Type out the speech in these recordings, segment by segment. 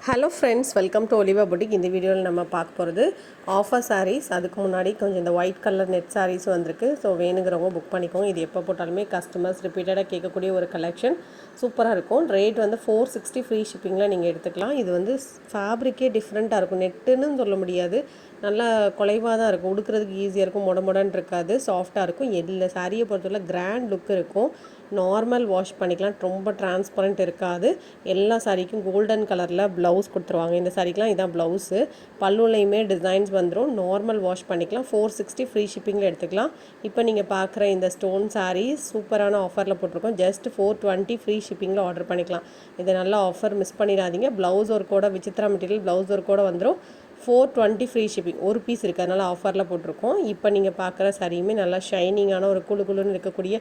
Hello friends, welcome to Oliva boutique. இந்த வீடியோவில் நம்ம பார்க்க போகிறது ஆஃபர் சாரீஸ். அதுக்கு முன்னாடி கொஞ்சம் இந்த ஒயிட் கலர் நெட் சாரீஸ் வந்திருக்கு. ஸோ வேணுங்கிறவங்க புக் பண்ணிக்கோங்க. இது எப்போ போட்டாலுமே கஸ்டமர்ஸ் ரிப்பீட்டடாக கேட்கக்கூடிய ஒரு கலெக்ஷன். சூப்பராக இருக்கும். ரேட் வந்து 460 ஃப்ரீ ஷிப்பிங்கில் நீங்கள் எடுத்துக்கலாம். இது வந்து ஃபேப்ரிக்கே டிஃப்ரெண்ட்டாக இருக்கும். நெட்டுன்னு சொல்ல முடியாது, நல்லா குலைவாக தான் இருக்கும். உடுக்கிறதுக்கு ஈஸியாக இருக்கும், மொடன்னு இருக்காது, சாஃப்டாக இருக்கும். எல்லா சாரியை பொறுத்தவரை கிராண்ட் லுக் இருக்கும். நார்மல் வாஷ் பண்ணிக்கலாம், ரொம்ப டிரான்ஸ்பரண்ட் இருக்காது. எல்லா சாரிக்கும் கோல்டன் கலரில் ப்ளவுஸ் கொடுத்துருவாங்க. இந்த சாரிக்கெலாம் இதான் ப்ளவுஸு. பல்லுலையுமே டிசைன்ஸ் வந்துடும். நார்மல் வாஷ் பண்ணிக்கலாம். 460 ஃப்ரீ ஷிப்பிங்கில் எடுத்துக்கலாம். இப்போ நீங்கள் பார்க்குற இந்த ஸ்டோன் சாரீ சூப்பரான ஆஃபரில் போட்டிருக்கோம். ஜஸ்ட் 420 ஃப்ரீ ஷிப்பிங்கில் ஆர்டர் பண்ணிக்கலாம். இதை நல்ல ஆஃபர், மிஸ் பண்ணிடாதீங்க. ப்ளவுஸ் ஒர்க்கோட, விசித்ரா மெட்டீரியல் ப்ளவுஸ் ஒர்க்கோட வந்துடும். 420 ஃப்ரீ ஷிப்பிங். ஒரு பீஸ் இருக்குது, அதனால் ஆஃபரில் போட்டிருக்கோம். இப்போ நீங்கள் பார்க்குற சாரியுமே நல்லா ஷைனிங்கான ஒரு குழுன்னு இருக்கக்கூடிய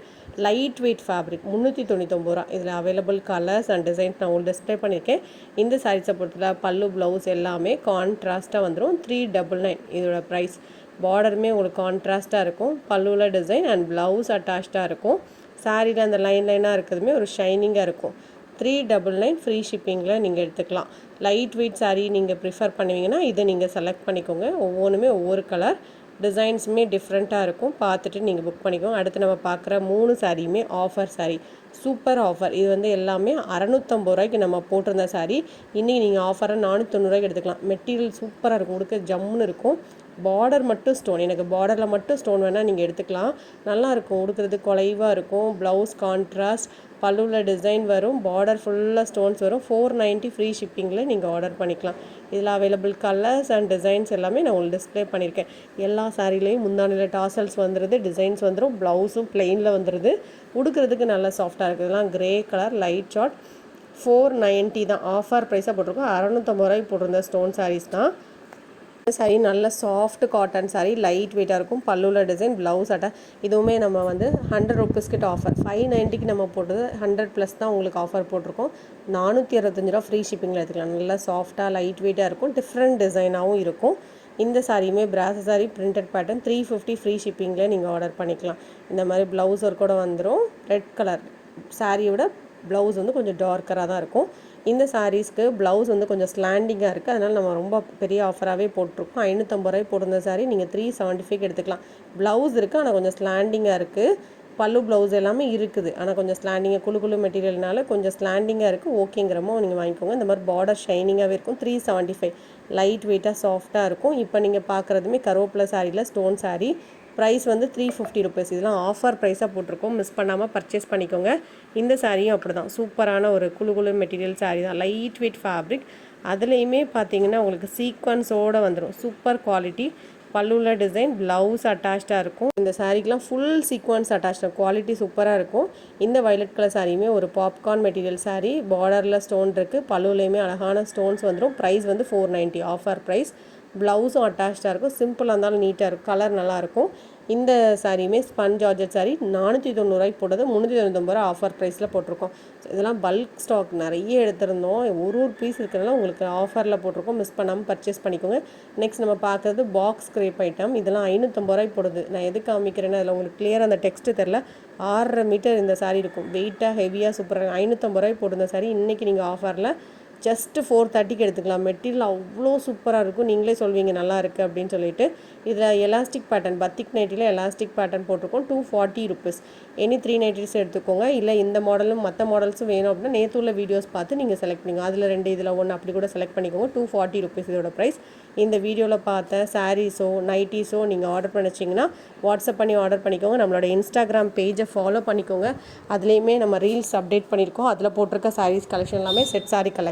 லைட் வெயிட் ஃபேப்ரிக். 399 ரூபா. இதில் அவைலபிள் கலர்ஸ் அண்ட் டிசைன்ஸ் நான் உங்களுக்கு டிஸ்பிளே பண்ணியிருக்கேன். இந்த சாரீஸை பொறுத்தவரை பல்லு ப்ளவுஸ் எல்லாமே கான்ட்ராஸ்ட்டாக வந்துடும். 399 இதோட ப்ரைஸ். பார்டருமே உங்களுக்கு கான்ட்ராஸ்ட்டாக இருக்கும். பல்லுவில் டிசைன் அண்ட் ப்ளவுஸ் அட்டாச்சாக இருக்கும். சாரியில் அந்த லைனாக இருக்கிறதுமே ஒரு ஷைனிங்காக இருக்கும். 399 ஃப்ரீ ஷிப்பிங்கில் நீங்கள் எடுத்துக்கலாம். லைட் வெயிட் சாரீ நீங்கள் ப்ரிஃபர் பண்ணுவீங்கன்னா இதை நீங்கள் செலக்ட் பண்ணிக்கோங்க. ஒவ்வொன்றுமே ஒவ்வொரு கலர், டிசைன்ஸுமே டிஃப்ரெண்ட்டாக இருக்கும். பார்த்துட்டு நீங்கள் புக் பண்ணிக்கோங்க. அடுத்து நம்ம பார்க்குற 3 சாரியுமே ஆஃபர் சாரீ. Super offer. இது வந்து எல்லாமே 650 ரூபாய்க்கு நம்ம போட்டிருந்த சாரீ. இன்றைக்கி நீங்கள் ஆஃபராக 490 ரூபாய்க்கு எடுத்துக்கலாம். மெட்டீரியல் சூப்பராக இருக்கும், உடுக்க ஜம்முன்னு இருக்கும். பார்டர் மட்டும் ஸ்டோன், எனக்கு பார்டரில் மட்டும் ஸ்டோன் வேணால் நீங்கள் எடுத்துக்கலாம். நல்லாயிருக்கும், உடுக்கிறது குலைவாக இருக்கும். ப்ளவுஸ் கான்ட்ராஸ்ட், பல்லுவில் டிசைன் வரும், பார்டர் ஃபுல்லாக ஸ்டோன்ஸ் வரும். 490 ஃப்ரீ ஷிப்பிங்கில் நீங்கள் ஆர்டர் பண்ணிக்கலாம். இதில் அவைலபிள் கலர்ஸ் அண்ட் டிசைன்ஸ் எல்லாமே நான் உங்களுக்கு டிஸ்பிளே பண்ணியிருக்கேன். எல்லா சாரிலையும் முந்தானியில் டாசல்ஸ் வந்துடுது, டிசைன்ஸ் வந்துடும். ப்ளவுஸும் பிளெயினில் வந்துடுது. உடுக்கிறதுக்கு நல்லா சாஃப்டாக இருக்குது. இதெல்லாம் கிரே கலர் லைட் ஷார்ட். 490 தான் ஆஃபர் ப்ரைஸாக போட்டிருக்கோம். 650 ரூபாய்க்கு போட்டிருந்த ஸ்டோன் சாரீஸ் தான். சாரி நல்ல சாஃப்ட் காட்டன் சாரீ, லைட் வெயிட்டாக இருக்கும். பல்லுவில் டிசைன், ப்ளவுஸ் இதுவுமே நம்ம வந்து 100 ருபீஸ்கிட்ட ஆஃபர். 590க்கு நம்ம போட்டது 100+ தான் உங்களுக்கு ஆஃபர் போட்டிருக்கோம். 465 ரூபா ஃப்ரீ ஷிப்பிங்கில் எடுத்துக்கலாம். நல்லா சாஃப்டாக லைட் வெயிட்டாக இருக்கும். டிஃப்ரெண்ட் டிசைனாகவும் இருக்கும். இந்த சாரியுமே பிராஸ் சாரி, பிரிண்டட் பேட்டர்ன். 350 ஃப்ரீ ஷிப்பிங்கில் நீங்கள் ஆர்டர் பண்ணிக்கலாம். இந்த மாதிரி ப்ளவுஸ் ஒர்க்கோட வந்துடும். ரெட் கலர் சாரியோட ப்ளவுஸ் வந்து கொஞ்சம் டார்க்கராக தான் இருக்கும். இந்த சாரீஸ்க்கு ப்ளவுஸ் வந்து கொஞ்சம் ஸ்லாண்டிங்காக இருக்குது, அதனால் நம்ம ரொம்ப பெரிய ஆஃபராகவே போட்டிருக்கோம். 550 ரூபாய் போட்டிருந்த சாரீ நீங்கள் 375 எடுத்துக்கலாம். ப்ளவுஸ் இருக்குது, ஆனால் கொஞ்சம் ஸ்லாண்டிங்காக இருக்குது. பல்லு ப்ளவுஸ் எல்லாமே இருக்குது, ஆனால் கொஞ்சம் ஸ்லாண்டிங்காக குழு மெட்டீரியல்னால கொஞ்சம் ஸ்லாண்டிங்காக இருக்குது. ஓகேங்கிறமோ நீங்கள் வாங்கிக்கோங்க. இந்த மாதிரி பார்டர் ஷைனிங்காகவே இருக்கும். 375 லைட் வெயிட்டாக சாஃப்டாக இருக்கும். இப்போ நீங்கள் பார்க்குறதுமே கருவேப்பிலை சாரியில் ஸ்டோன் சாரீ. ப்ரைஸ் வந்து 350 ருபீஸ். இதெல்லாம் ஆஃபர் ப்ரைஸாக போட்டிருக்கோம். மிஸ் பண்ணாமல் பர்ச்சேஸ் பண்ணிக்கோங்க. இந்த சாரியும் அப்படி தான், சூப்பரான ஒரு குழு மெட்டீரியல் சாரீ தான். Light weight fabric. அதுலேயுமே பார்த்தீங்கன்னா உங்களுக்கு சீக்வன்ஸோடு வந்துடும். Super quality. பல்லுவில் டிசைன், ப்ளவுஸ் அட்டாச்சாக இருக்கும். இந்த சாரீக்கெலாம் ஃபுல் சீக்வன்ஸ் அட்டாச்சாக, குவாலிட்டி சூப்பராக இருக்கும். இந்த வயலட் கலர் சாரியுமே ஒரு பாப்கார்ன் மெட்டீரியல் சாரீ. பார்டரில் ஸ்டோன் இருக்குது, பல்லுலேயுமே அழகான ஸ்டோன்ஸ் வந்துடும். ப்ரைஸ் வந்து 490 ஆஃபர் ப்ரைஸ். ப்ளவுஸும் அட்டாச்சாக இருக்கும். சிம்பிளாக இருந்தாலும் நீட்டாக இருக்கும். கலர் நல்லாயிருக்கும். இந்த சாரியுமே ஸ்பன் ஜார்ஜெட் சாரீ. 490 ரூபாய்க்கு போட்டது 399 ரூபா ஆஃபர் ப்ரைஸில் போட்டிருக்கோம். இதெல்லாம் பல்க் ஸ்டாக் நிறைய எடுத்திருந்தோம். ஒரு பீஸ் இருக்கிறதுனால உங்களுக்கு ஆஃபரில் போட்டிருக்கோம். மிஸ் பண்ணாமல் பர்ச்சேஸ் பண்ணிக்கோங்க. நெக்ஸ்ட் நம்ம பார்க்குறது பாக்ஸ் கிரேப் ஐட்டம். இதெல்லாம் 550 ரூபாய்க்கு போடுது. நான் எது காமிக்கிறேன்னா அதில் உங்களுக்கு கிளியராக அந்த டெக்ஸ்ட்டு தெரில. 6.5 மீட்டர் இந்த சாரீ இருக்கும். வெயிட்டாக ஹெவியாக சூப்பராக 550 ரூபாய்க்கு போட்டிருந்த சாரீ இன்றைக்கி நீங்கள் ஆஃபரில் ஜஸ்ட்டு 430க்கு எடுத்துக்கலாம். மெட்டீரியல் அவ்வளோ சூப்பராக இருக்கும். நீங்களே சொல்வீங்க நல்லா இருக்குது அப்படின்னு சொல்லிட்டு. இதில் எலாஸ்டிக் பேட்டர்ன், பத்திக் நைட்டியில் எலாஸ்டிக் பேட்டர்ன் போட்டிருக்கோம். 240 ருபீஸ். எனி 390s எடுத்துக்கோங்க. இல்லை இந்த மாடலும் மற்ற மாடல்ஸும் வேணும் அப்படின்னா நேற்று உள்ள வீடியோஸ் பார்த்து நீங்கள் செலக்ட் பண்ணிக்கோங்க. அதில் 2 இதில் 1 அப்படி கூட செலக்ட் பண்ணிக்கோங்க. 240 ருபீஸ் இதோட ப்ரைஸ். இந்த வீடியோவில் பார்த்த சாரீஸோ நைட்டிஸோ நீங்கள் ஆர்டர் பண்ணிச்சிங்கன்னா வாட்ஸ்அப் பண்ணி ஆர்டர் பண்ணிக்கோங்க. நம்மளோட இன்ஸ்டாகிராம் பேஜை ஃபாலோ பண்ணிக்கோங்க. அதுலேயுமே நம்ம ரீல்ஸ் அப்டேட் பண்ணியிருக்கோம். அதில் போட்டிருக்க சாரீஸ் கலெக்ஷன் எல்லாமே செட் சாரீ கலெக்ஷன்.